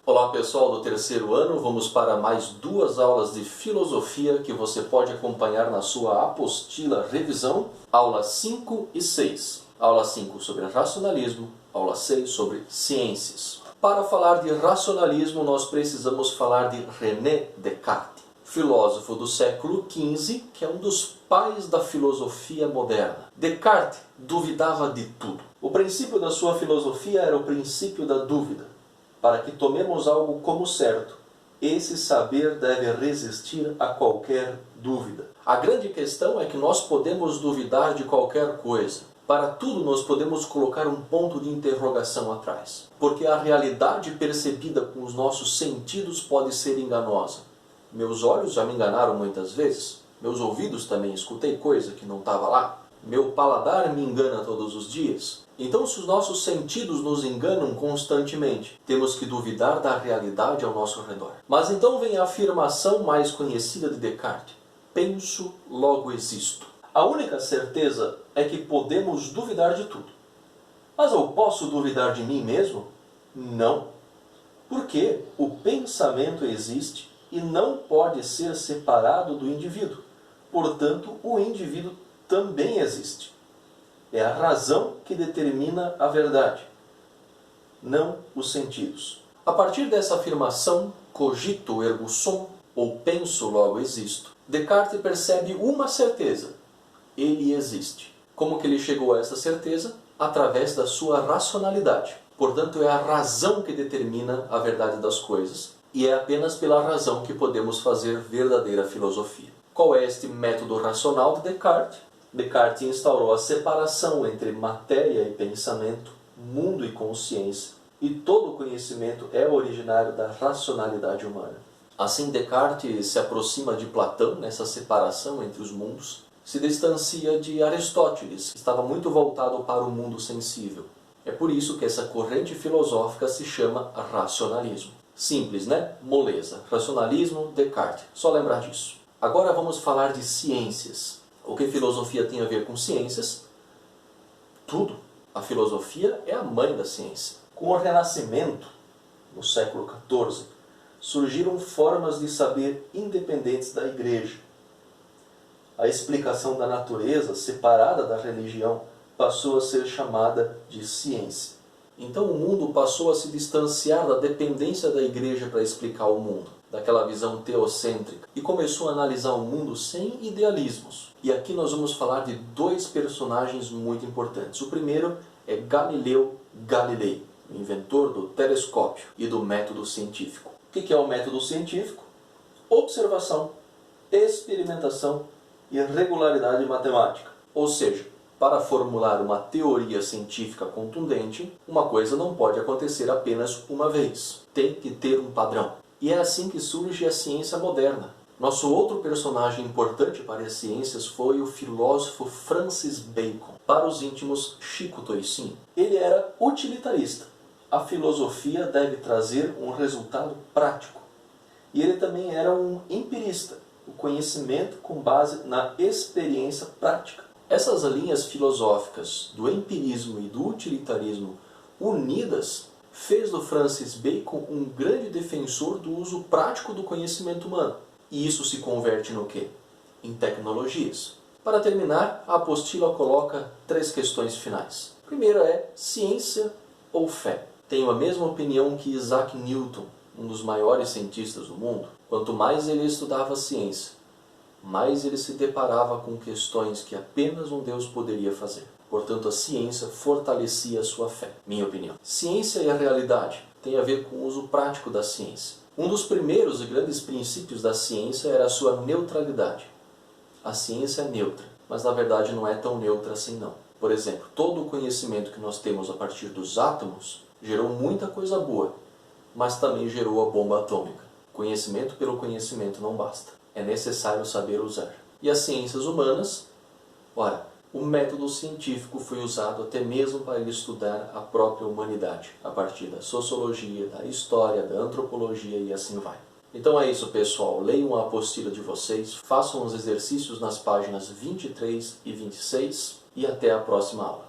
Olá pessoal do terceiro ano, vamos para mais 2 aulas de filosofia que você pode acompanhar na sua apostila revisão, aula 5 e 6. Aula 5 sobre racionalismo, aula 6 sobre ciências. Para falar de racionalismo, nós precisamos falar de René Descartes, filósofo do século XV, que é um dos pais da filosofia moderna. Descartes duvidava de tudo. O princípio da sua filosofia era o princípio da dúvida. Para que tomemos algo como certo, esse saber deve resistir a qualquer dúvida. A grande questão é que nós podemos duvidar de qualquer coisa. Para tudo nós podemos colocar um ponto de interrogação atrás. Porque a realidade percebida com os nossos sentidos pode ser enganosa. Meus olhos já me enganaram muitas vezes. Meus ouvidos também escutei coisa que não estava lá. Meu paladar me engana todos os dias. Então, se os nossos sentidos nos enganam constantemente, temos que duvidar da realidade ao nosso redor. Mas então vem a afirmação mais conhecida de Descartes: penso, logo existo. A única certeza é que podemos duvidar de tudo. Mas eu posso duvidar de mim mesmo? Não. Porque o pensamento existe e não pode ser separado do indivíduo. Portanto, o indivíduo também existe. É a razão que determina a verdade, não os sentidos. A partir dessa afirmação, cogito ergo sum, ou penso logo existo, Descartes percebe uma certeza: ele existe. Como que ele chegou a essa certeza? Através da sua racionalidade. Portanto, é a razão que determina a verdade das coisas, e é apenas pela razão que podemos fazer verdadeira filosofia. Qual é este método racional de Descartes? Descartes instaurou a separação entre matéria e pensamento, mundo e consciência, e todo conhecimento é originário da racionalidade humana. Assim, Descartes se aproxima de Platão nessa separação entre os mundos, se distancia de Aristóteles, que estava muito voltado para o mundo sensível. É por isso que essa corrente filosófica se chama racionalismo. Simples, né? Moleza. Racionalismo, Descartes. Só lembrar disso. Agora vamos falar de ciências. O que filosofia tem a ver com ciências? Tudo. A filosofia é a mãe da ciência. Com o Renascimento, no século XIV, surgiram formas de saber independentes da Igreja. A explicação da natureza, separada da religião, passou a ser chamada de ciência. Então o mundo passou a se distanciar da dependência da Igreja para explicar o mundo, daquela visão teocêntrica, e começou a analisar o mundo sem idealismos. E aqui nós vamos falar de 2 personagens muito importantes. O primeiro é Galileu Galilei, o inventor do telescópio e do método científico. O que é o método científico? Observação, experimentação e regularidade matemática. Ou seja, para formular uma teoria científica contundente, uma coisa não pode acontecer apenas uma vez. Tem que ter um padrão. E é assim que surge a ciência moderna. Nosso outro personagem importante para as ciências foi o filósofo Francis Bacon, para os íntimos Chico Toicinho. Ele era utilitarista. A filosofia deve trazer um resultado prático. E ele também era um empirista, o conhecimento com base na experiência prática. Essas linhas filosóficas do empirismo e do utilitarismo unidas fez do Francis Bacon um grande defensor do uso prático do conhecimento humano. E isso se converte no quê? Em tecnologias. Para terminar, a apostila coloca 3 questões finais. A primeira é ciência ou fé? Tenho a mesma opinião que Isaac Newton, um dos maiores cientistas do mundo. Quanto mais ele estudava a ciência, mais ele se deparava com questões que apenas um Deus poderia fazer. Portanto, a ciência fortalecia a sua fé, minha opinião. Ciência e a realidade tem a ver com o uso prático da ciência. Um dos primeiros e grandes princípios da ciência era a sua neutralidade. A ciência é neutra, mas na verdade não é tão neutra assim não. Por exemplo, todo o conhecimento que nós temos a partir dos átomos gerou muita coisa boa, mas também gerou a bomba atômica. Conhecimento pelo conhecimento não basta. É necessário saber usar. E as ciências humanas? Ora, o método científico foi usado até mesmo para ele estudar a própria humanidade, a partir da sociologia, da história, da antropologia e assim vai. Então é isso, pessoal. Leiam a apostila de vocês, façam os exercícios nas páginas 23 e 26 e até a próxima aula.